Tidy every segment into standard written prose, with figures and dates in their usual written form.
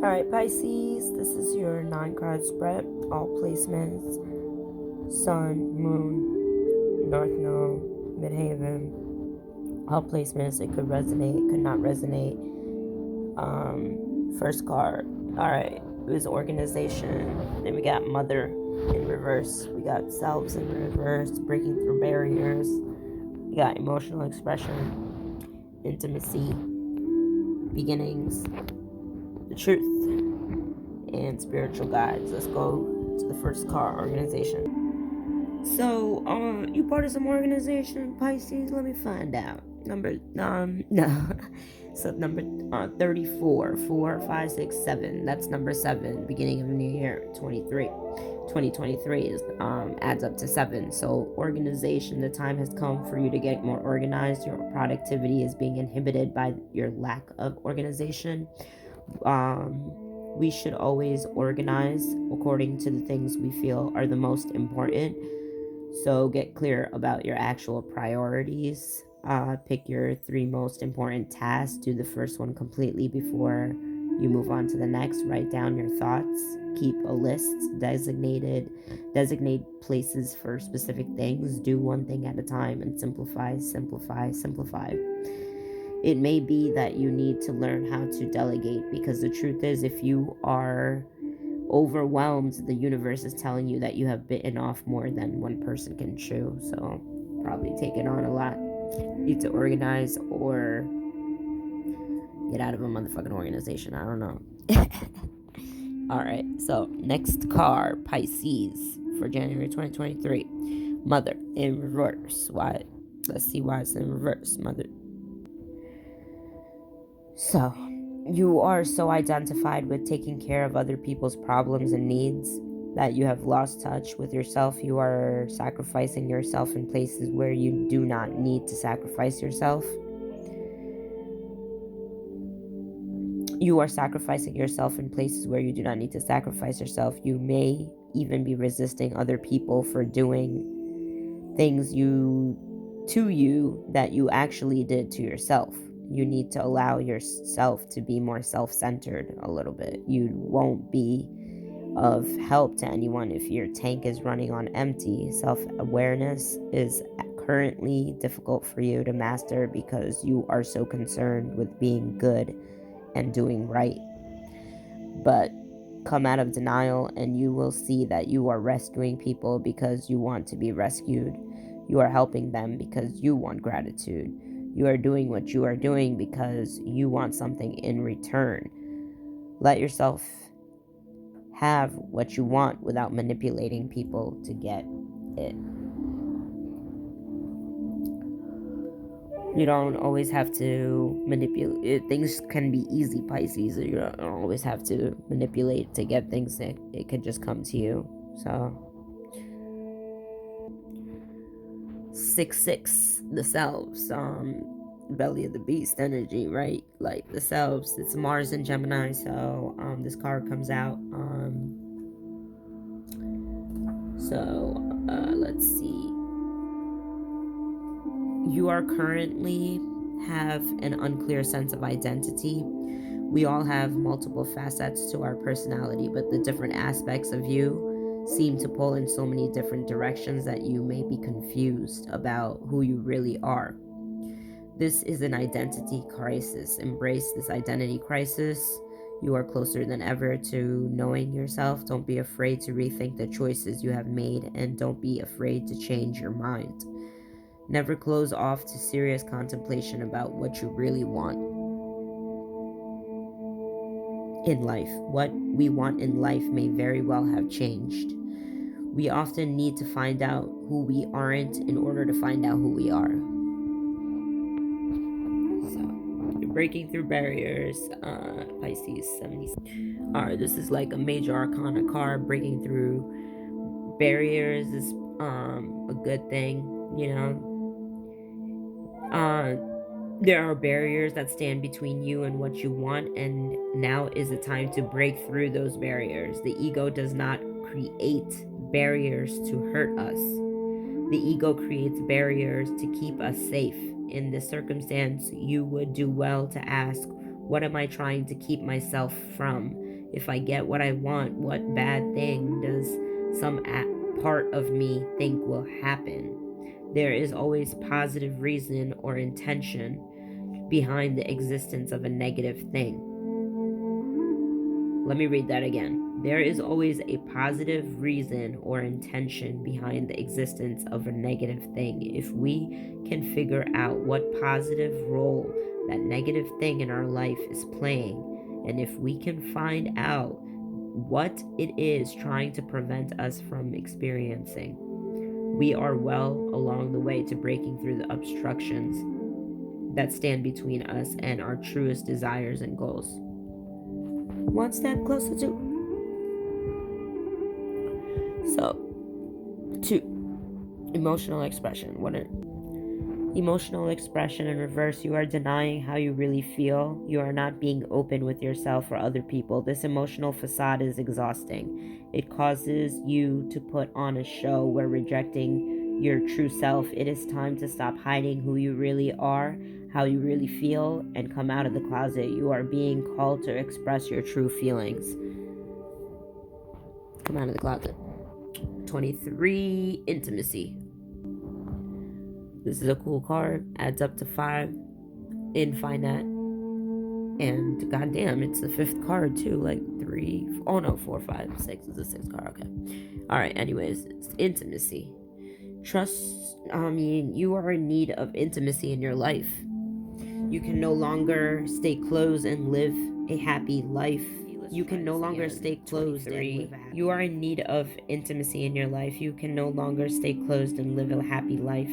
Alright, Pisces, this is your 9-card spread. All placements: Sun, Moon, North Node, Midhaven. All placements, it could resonate, it could not resonate. First card, alright, it was organization. Then we got Mother in reverse. We got Selves in reverse, breaking through barriers. We got emotional expression, intimacy, beginnings, the truth, and spiritual guides. Let's go to the first card, organization. So, you part of some organization, Pisces? Let me find out. No. So number 34, 4, 5, 6, 7. That's number 7. Beginning of the new year, 2023 is adds up to 7. So organization, the time has come for you to get more organized. Your productivity is being inhibited by your lack of organization. We should always organize according to the things we feel are the most important. So get clear about your actual priorities. Pick your 3 most important tasks. Do the first one completely before you move on to the next. Write down your thoughts. Keep a list. Designate places for specific things. Do one thing at a time and simplify. It may be that you need to learn how to delegate, because the truth is, if you are overwhelmed, the universe is telling you that you have bitten off more than one person can chew. So probably taking on a lot. Need to organize or get out of a motherfucking organization. I don't know. Alright, so next card, Pisces, for January 2023. Mother in reverse. Why? Let's see why it's in reverse. Mother. So, you are so identified with taking care of other people's problems and needs that you have lost touch with yourself. You are sacrificing yourself in places where you do not need to sacrifice yourself. You are sacrificing yourself in places where you do not need to sacrifice yourself. You may even be resisting other people for doing things to you that you actually did to yourself. You need to allow yourself to be more self-centered a little bit. You won't be of help to anyone if your tank is running on empty. Self-awareness is currently difficult for you to master because you are so concerned with being good and doing right. But come out of denial and you will see that you are rescuing people because you want to be rescued. You are helping them because you want gratitude. You are doing what you are doing because you want something in return. Let yourself have what you want without manipulating people to get it. You don't always have to manipulate it. Things can be easy, Pisces. You don't always have to manipulate to get things. It could just come to you. So 6-6, the selves, belly of the beast energy, right? Like the selves, it's Mars and Gemini. So this card comes out. Let's see. You are currently have an unclear sense of identity. We all have multiple facets to our personality, but the different aspects of you seem to pull in so many different directions that you may be confused about who you really are. This is an identity crisis. Embrace this identity crisis. You are closer than ever to knowing yourself. Don't be afraid to rethink the choices you have made, and don't be afraid to change your mind. Never close off to serious contemplation about what you really want in life. What we want in life may very well have changed. We often need to find out who we aren't in order to find out who we are. So, you're breaking through barriers, Pisces 70. Alright, this is like a major arcana card. Breaking through barriers is a good thing, you know. There are barriers that stand between you and what you want, and now is the time to break through those barriers. The ego does not create barriers to hurt us. The ego creates barriers to keep us safe. In this circumstance, you would do well to ask, what am I trying to keep myself from? If I get what I want, what bad thing does some part of me think will happen? There is always positive reason or intention behind the existence of a negative thing. Let me read that again. There is always a positive reason or intention behind the existence of a negative thing. If we can figure out what positive role that negative thing in our life is playing, and if we can find out what it is trying to prevent us from experiencing, we are well along the way to breaking through the obstructions that stand between us and our truest desires and goals. One step closer to. So, 2, emotional expression. Emotional expression in reverse, you are denying how you really feel. You are not being open with yourself or other people. This emotional facade is exhausting. It causes you to put on a show where rejecting your true self. It is time to stop hiding who you really are, how you really feel, and come out of the closet. You are being called to express your true feelings. Come out of the closet. 23, intimacy. This is a cool card. Adds up to 5 in Finite. And goddamn, it's the 5th card too. Like 3. Oh no, 4, 5, 6 is the 6th card. Okay. Alright, anyways, it's intimacy. You are in need of intimacy in your life. You can no longer stay closed and live a happy life. You can no longer stay closed. You are in need of intimacy in your life. You can no longer stay closed and live a happy life.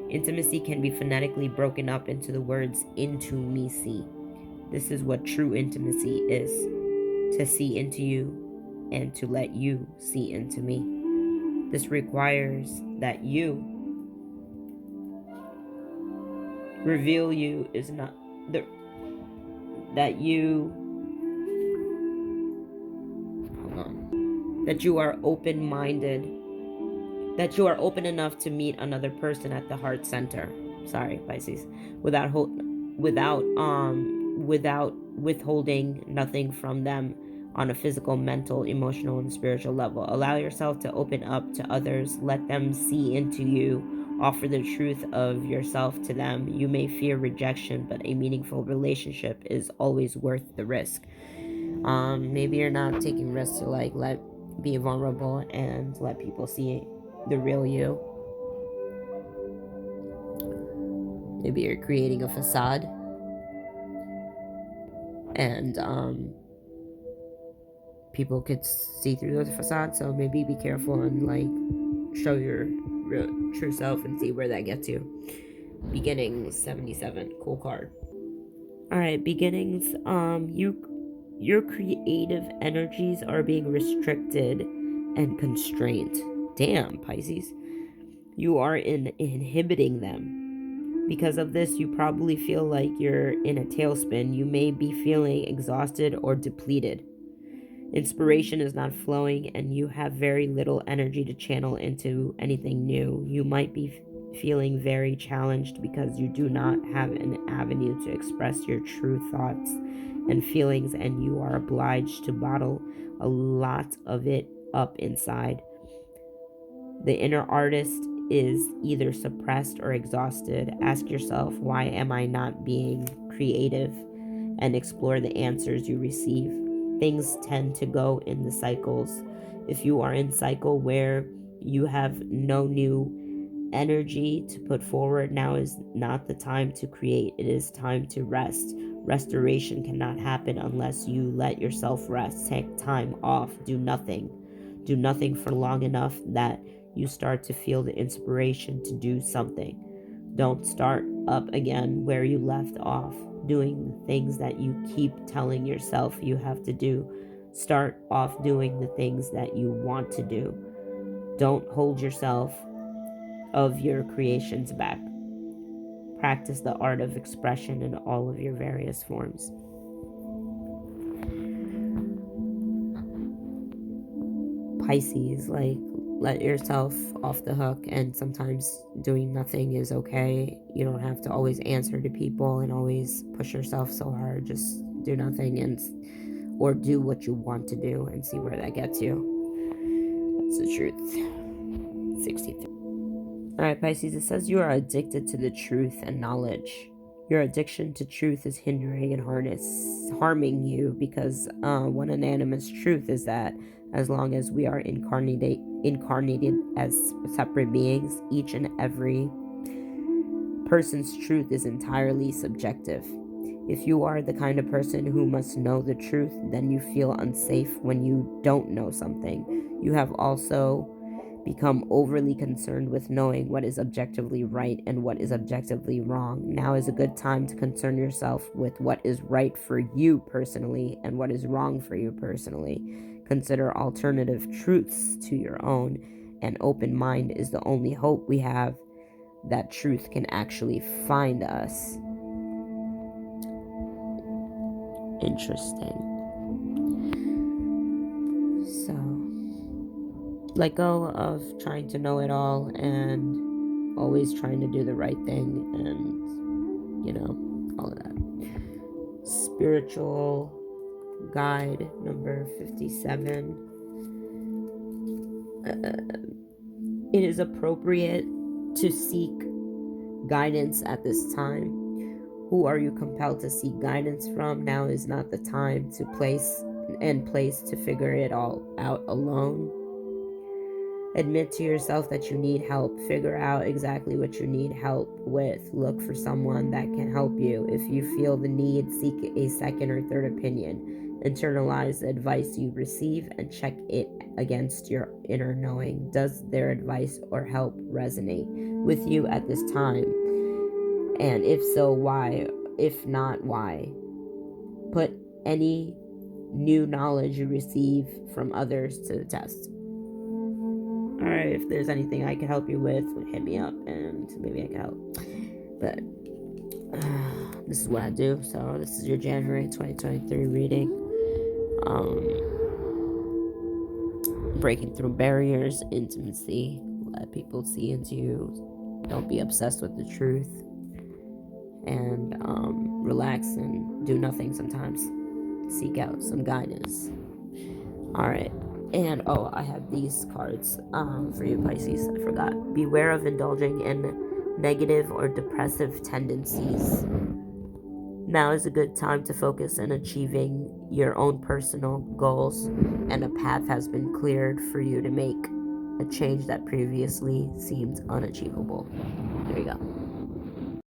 Intimacy can be phonetically broken up into the words into me see. This is what true intimacy is. To see into you and to let you see into me. This requires that you reveal you is not the that you that you are open-minded, that you are open enough to meet another person at the heart center. Sorry, Pisces. Without withholding nothing from them on a physical, mental, emotional, and spiritual level. Allow yourself to open up to others. Let them see into you. Offer the truth of yourself to them. You may fear rejection, but a meaningful relationship is always worth the risk. Maybe you're not taking risks to be vulnerable and let people see the real you. Maybe you're creating a facade, and people could see through the facade. So maybe be careful and show your real true self and see where that gets you. Beginnings 77, cool card. All right, beginnings. Your creative energies are being restricted and constrained. Damn, Pisces. You are inhibiting them. Because of this, you probably feel like you're in a tailspin. You may be feeling exhausted or depleted. Inspiration is not flowing, and you have very little energy to channel into anything new. You might be feeling very challenged because you do not have an avenue to express your true thoughts and feelings, and you are obliged to bottle a lot of it up inside. The inner artist is either suppressed or exhausted. Ask yourself, why am I not being creative? And explore the answers you receive. Things tend to go in the cycles. If you are in cycle where you have no new energy to put forward, now is not the time to create. It is time to rest. Restoration cannot happen unless you let yourself rest. Take time off. Do nothing. Do nothing for long enough that you start to feel the inspiration to do something. Don't start up again where you left off, doing the things that you keep telling yourself you have to do. Start off doing the things that you want to do. Don't hold yourself of your creations back. Practice the art of expression in all of your various forms. Pisces, let yourself off the hook, and sometimes doing nothing is okay. You don't have to always answer to people and always push yourself so hard. Just do nothing and or do what you want to do and see where that gets you. That's the truth. 63. Alright, Pisces, it says you are addicted to the truth and knowledge. Your addiction to truth is hindering and harming you, because one unanimous truth is that as long as we are incarnated as separate beings, each and every person's truth is entirely subjective. If you are the kind of person who must know the truth, then you feel unsafe when you don't know something. You have also become overly concerned with knowing what is objectively right and what is objectively wrong. Now is a good time to concern yourself with what is right for you personally and what is wrong for you personally. Consider alternative truths to your own. An open mind is the only hope we have that truth can actually find us. Interesting. So, let go of trying to know it all and always trying to do the right thing, and, you know, all of that. Spiritual guide number 57. It is appropriate to seek guidance at this time. Who are you compelled to seek guidance from? Now is not the time to place to figure it all out alone. Admit to yourself that you need help. Figure out exactly what you need help with. Look for someone that can help you. If you feel the need, seek a second or third opinion. Internalize the advice you receive and check it against your inner knowing. Does their advice or help resonate with you at this time? And if so, why? If not, why? Put any new knowledge you receive from others to the test. Alright, if there's anything I can help you with, hit me up and maybe I can help. But this is what I do. So this is your January 2023 reading. Breaking through barriers, intimacy, let people see into you. Don't be obsessed with the truth. And relax and do nothing sometimes. Seek out some guidance. Alright. And I have these cards for you, Pisces. I forgot. Beware of indulging in negative or depressive tendencies. Now is a good time to focus on achieving your own personal goals, and a path has been cleared for you to make a change that previously seemed unachievable. There you go.